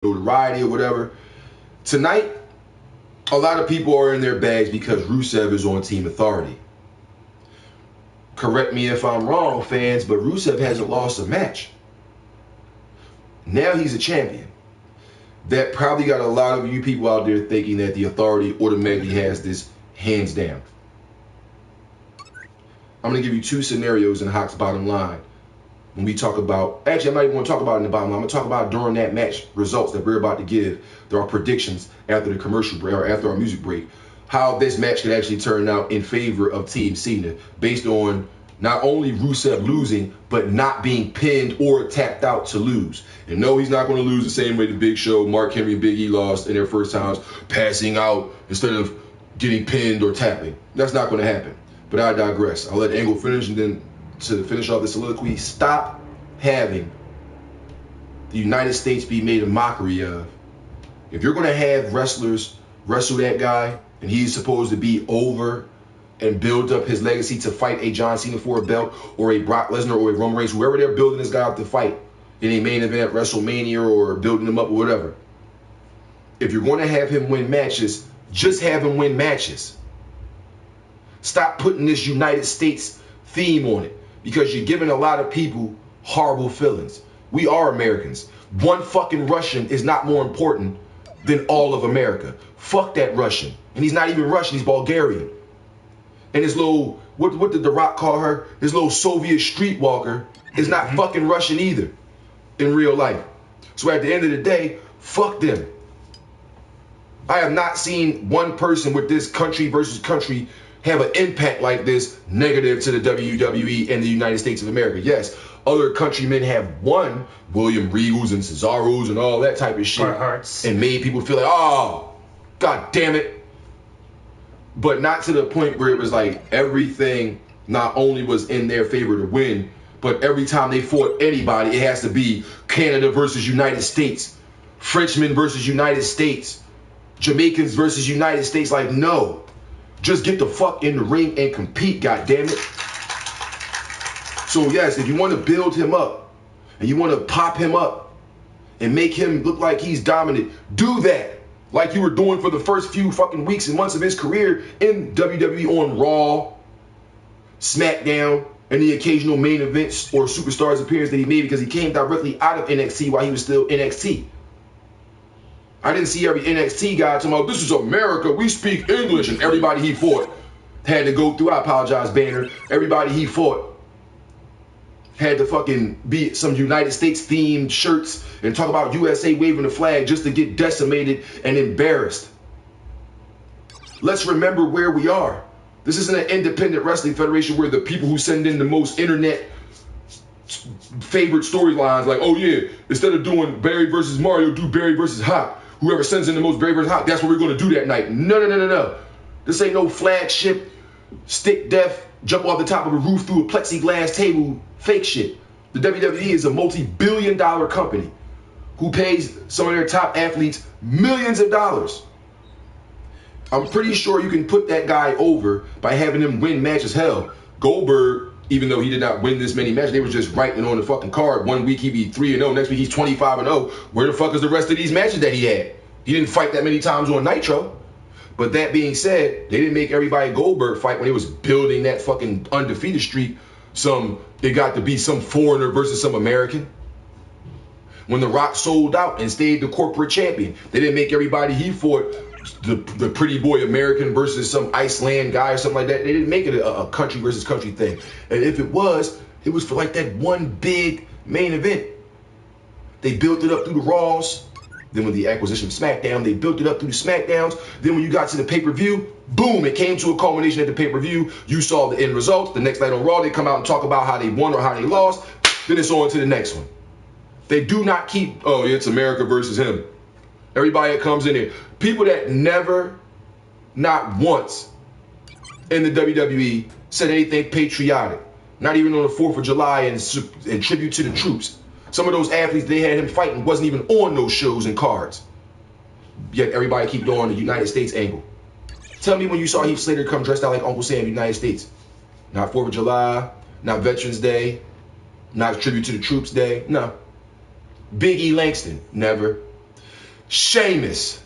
notoriety or whatever. Tonight, a lot of people are in their bags because Rusev is on Team Authority. Correct me if I'm wrong, fans, but Rusev hasn't lost a match. Now he's a champion. That probably got a lot of you people out there thinking that the Authority automatically has this hands down. I'm going to give you two scenarios in Hawk's bottom line. When we talk about, actually, I'm not even going to talk about it in the bottom line. I'm going to talk about during that match results that we're about to give. There are predictions after the commercial break or after our music break, how this match could actually turn out in favor of Team Cena based on not only Rusev losing, but not being pinned or tapped out to lose. And no, he's not going to lose the same way the Big Show, Mark Henry, and Big E lost in their first times, passing out instead of getting pinned or tapping. That's not going to happen. But I digress. I'll let Angle finish, and then to finish off the soliloquy, stop having the United States be made a mockery of. If you're going to have wrestlers wrestle that guy, and he's supposed to be over and build up his legacy to fight a John Cena for a belt, or a Brock Lesnar, or a Roman Reigns, whoever they're building this guy up to fight in a main event at WrestleMania, or building him up or whatever. If you're going to have him win matches, just have him win matches. Stop putting this United States theme on it, because you're giving a lot of people horrible feelings. We are Americans. One fucking Russian is not more important than all of America. Fuck that Russian. And he's not even Russian, he's Bulgarian. And his little, what did The Rock call her? His little Soviet streetwalker is not fucking Russian either in real life. So at the end of the day, fuck them. I have not seen one person with this country versus country have an impact like this negative to the WWE and the United States of America. Yes, other countrymen have won, William Regals and Cesaros and all that type of shit, and made people feel like, oh, god damn it. But not to the point where it was like everything not only was in their favor to win, but every time they fought anybody, it has to be Canada versus United States, Frenchmen versus United States, Jamaicans versus United States. Like, no. Just get the fuck in the ring and compete, goddammit. So yes, if you want to build him up and you want to pop him up and make him look like he's dominant, do that. Like you were doing for the first few fucking weeks and months of his career in WWE on Raw, SmackDown, and the occasional main events or superstars appearance that he made, because he came directly out of NXT while he was still NXT. I didn't see every NXT guy talking about, this is America, we speak English, and everybody he fought had to go through, I apologize, Banner, everybody he fought had to fucking be some United States themed shirts and talk about USA waving the flag just to get decimated and embarrassed. Let's remember where we are. This isn't an independent wrestling federation where the people who send in the most internet favorite storylines, like, oh yeah, instead of doing Barry versus Mario, do Barry versus Hawk. Whoever sends in the most Barry versus Hawk, that's what we're going to do that night. No. This ain't no flagship, stick death, jump off the top of a roof through a plexiglass table, fake shit. The WWE is a multi-billion-dollar company who pays some of their top athletes millions of dollars. I'm pretty sure you can put that guy over by having him win matches. Hell, Goldberg, even though he did not win this many matches, they were just writing on the fucking card. 1 week he'd be 3-0, next week he's 25-0. Where the fuck is the rest of these matches that he had? He didn't fight that many times on Nitro. But that being said, they didn't make everybody Goldberg fight when they was building that fucking undefeated streak. It got to be some foreigner versus some American. When The Rock sold out and stayed the corporate champion, they didn't make everybody he fought the pretty boy American versus some Iceland guy or something like that. They didn't make it a country versus country thing. And if it was for like that one big main event. They built it up through the Raws. Then with the acquisition of SmackDown, they built it up through the SmackDowns. Then when you got to the pay-per-view, boom, it came to a culmination at the pay-per-view. You saw the end results. The next night on Raw, they come out and talk about how they won or how they lost. Then it's on to the next one. They do not keep, oh, it's America versus him. Everybody that comes in here. People that never, not once, in the WWE said anything patriotic. Not even on the 4th of July and tribute to the troops. Some of those athletes they had him fighting wasn't even on those shows and cards. Yet everybody keep doing the United States angle. Tell me when you saw Heath Slater come dressed out like Uncle Sam in the United States. Not 4th of July, not Veterans Day, not tribute to the troops day, no. Big E Langston, never. Sheamus.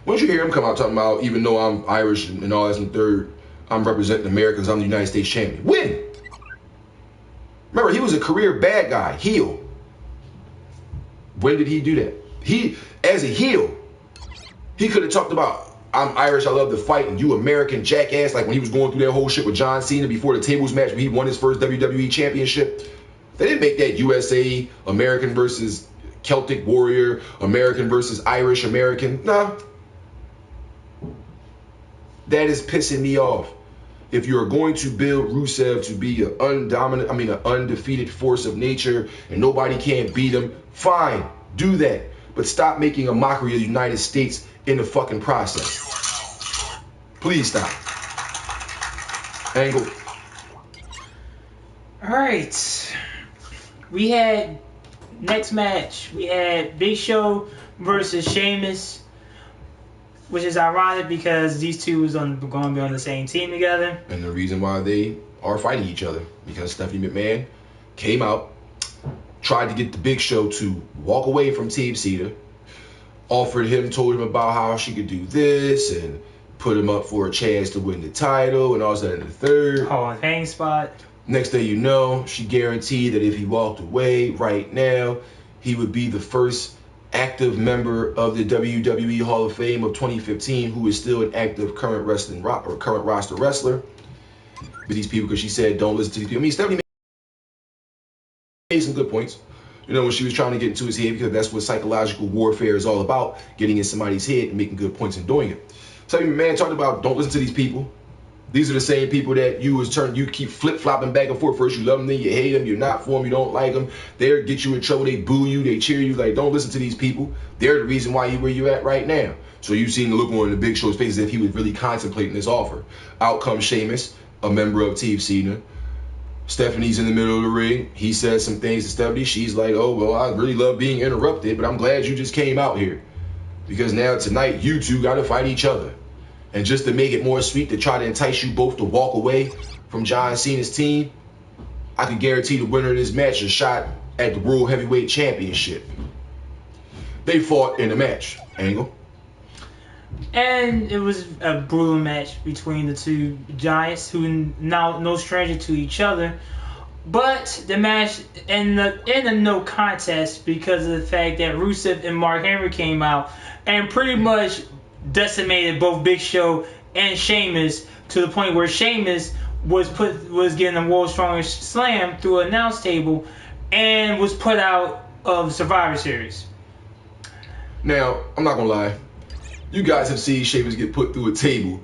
Once you hear him come out talking about, even though I'm Irish and all that and third, I'm representing Americans, I'm the United States champion. When? Remember, he was a career bad guy, heel. When did he do that? He, as a heel, he could have talked about, I'm Irish, I love to fight, and you American jackass, like when he was going through that whole shit with John Cena before the tables match when he won his first WWE championship. They didn't make that USA, American versus Celtic Warrior, American versus Irish American. Nah. That is pissing me off. If you're going to build Rusev to be an undefeated force of nature and nobody can't beat him, fine, do that. But stop making a mockery of the United States in the fucking process. Please stop. Angle. All right. We had next match. We had Big Show versus Sheamus, which is ironic because these two was going to be on the same team together. And the reason why they are fighting each other, because Stephanie McMahon came out, tried to get the Big Show to walk away from Team Cena, told him about how she could do this, and put him up for a chance to win the title, and all of a sudden the third. Hall of Fame spot. Next thing you know, she guaranteed that if he walked away right now, he would be the first active member of the WWE Hall of Fame of 2015 who is still an active current roster wrestler. But these people, because she said, don't listen to these people. I mean, Stephanie made some good points. You know, when she was trying to get into his head, because that's what psychological warfare is all about, getting in somebody's head and making good points and doing it. Stephanie McMahon talked about, don't listen to these people. These are the same people that you keep flip-flopping back and forth. First you love them, then you hate them, you're not for them, you don't like them. They'll get you in trouble, they boo you, they cheer you. Like, don't listen to these people. They're the reason why you're where you're at right now. So you've seen the look on the Big Show's face as if he was really contemplating this offer. Out comes Sheamus, a member of Team Cena. Stephanie's in the middle of the ring. He says some things to Stephanie. She's like, oh, well, I really love being interrupted, but I'm glad you just came out here. Because now tonight, you two got to fight each other. And just to make it more sweet, to try to entice you both to walk away from John Cena's team, I can guarantee the winner of this match is a shot at the World Heavyweight Championship. They fought in a match. Angle. And it was a brutal match between the two giants who now no stranger to each other. But the match in a no contest because of the fact that Rusev and Mark Henry came out and pretty much decimated both Big Show and Sheamus to the point where Sheamus was getting a World's Strongest Slam through an announce table and was put out of Survivor Series. Now, I'm not gonna lie. You guys have seen Sheamus get put through a table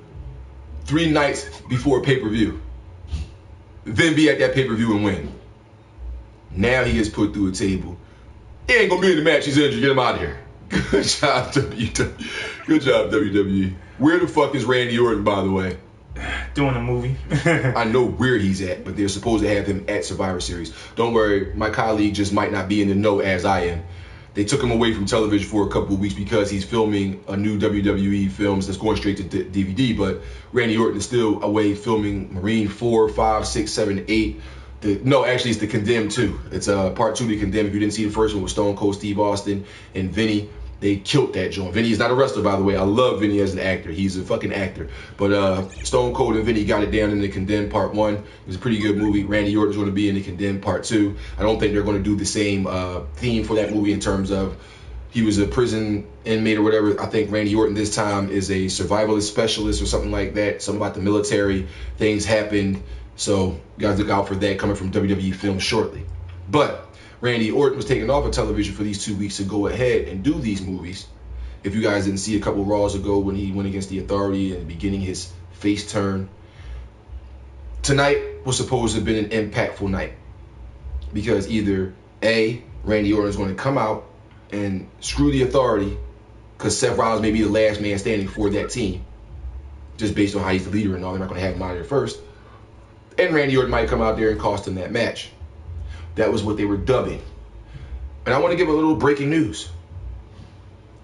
3 nights before a pay-per-view. Then be at that pay-per-view and win. Now he gets put through a table. He ain't gonna be in the match. He's injured. Get him out of here. Good job, WWE. Good job, WWE. Where the fuck is Randy Orton, by the way? Doing a movie. I know where he's at, but they're supposed to have him at Survivor Series. Don't worry, my colleague just might not be in the know as I am. They took him away from television for a couple of weeks because he's filming a new WWE films that's going straight to DVD, but Randy Orton is still away filming Marine 4, 5, 6, 7, 8. No, actually, it's the Condemned 2. It's part 2 to Condemned. If you didn't see the first one with Stone Cold Steve Austin and Vinny, they killed that joint. Vinny is not a wrestler, by the way. I love Vinny as an actor. He's a fucking actor. But Stone Cold and Vinny got it down in the Condemned Part 1. It was a pretty good movie. Randy Orton's going to be in the Condemned Part 2. I don't think they're going to do the same theme for that movie in terms of he was a prison inmate or whatever. I think Randy Orton this time is a survivalist specialist or something like that. Something about the military. Things happened. So you guys look out for that coming from WWE Films shortly. But Randy Orton was taken off of television for these 2 weeks to go ahead and do these movies. If you guys didn't see a couple Raws ago when he went against the Authority and beginning his face turn, tonight was supposed to have been an impactful night. Because either A, Randy Orton is going to come out and screw the Authority because Seth Rollins may be the last man standing for that team. Just based on how he's the leader and all, they're not going to have him out there first. And Randy Orton might come out there and cost him that match. That was what they were dubbing. And I want to give a little breaking news.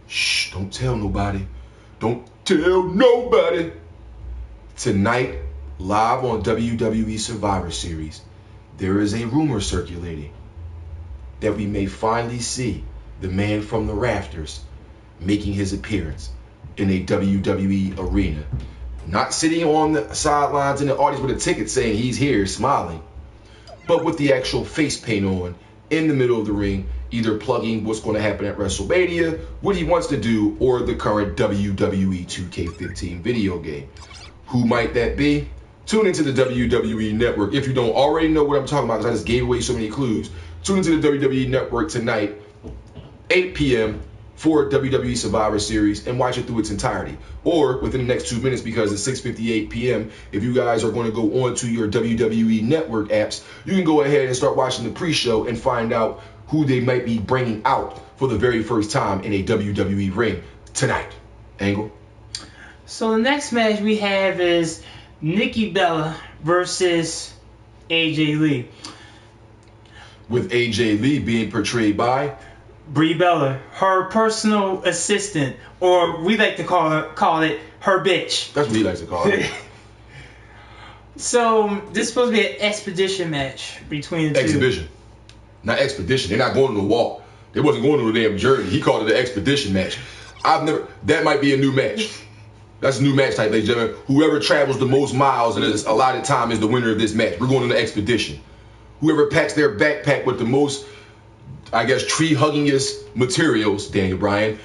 Shh, don't tell nobody. Don't tell nobody. Tonight, live on WWE Survivor Series, there is a rumor circulating that we may finally see the man from the rafters making his appearance in a WWE arena. Not sitting on the sidelines in the audience with a ticket saying he's here, smiling, but with the actual face paint on in the middle of the ring, either plugging what's going to happen at WrestleMania, what he wants to do, or the current WWE 2K15 video game. Who might that be? Tune into the WWE Network. If you don't already know what I'm talking about, because I just gave away so many clues, tune into the WWE Network tonight, 8 p.m., for WWE Survivor Series, and watch it through its entirety. Or within the next 2 minutes, because it's 6:58 p.m., if you guys are going to go on to your WWE Network apps, you can go ahead and start watching the pre-show and find out who they might be bringing out for the very first time in a WWE ring tonight. Angle? So the next match we have is Nikki Bella versus AJ Lee. With AJ Lee being portrayed by Brie Bella, her personal assistant, or we like to call it her bitch. That's what he likes to call it. So this is supposed to be an expedition match between the two. Exhibition. Not expedition. They're not going on a walk. They wasn't going on a damn journey. He called it an expedition match. That might be a new match. That's a new match type, ladies and gentlemen. Whoever travels the most miles and is allotted time is the winner of this match. We're going on an expedition. Whoever packs their backpack with the most, I guess, tree-huggingest materials, Daniel Bryan,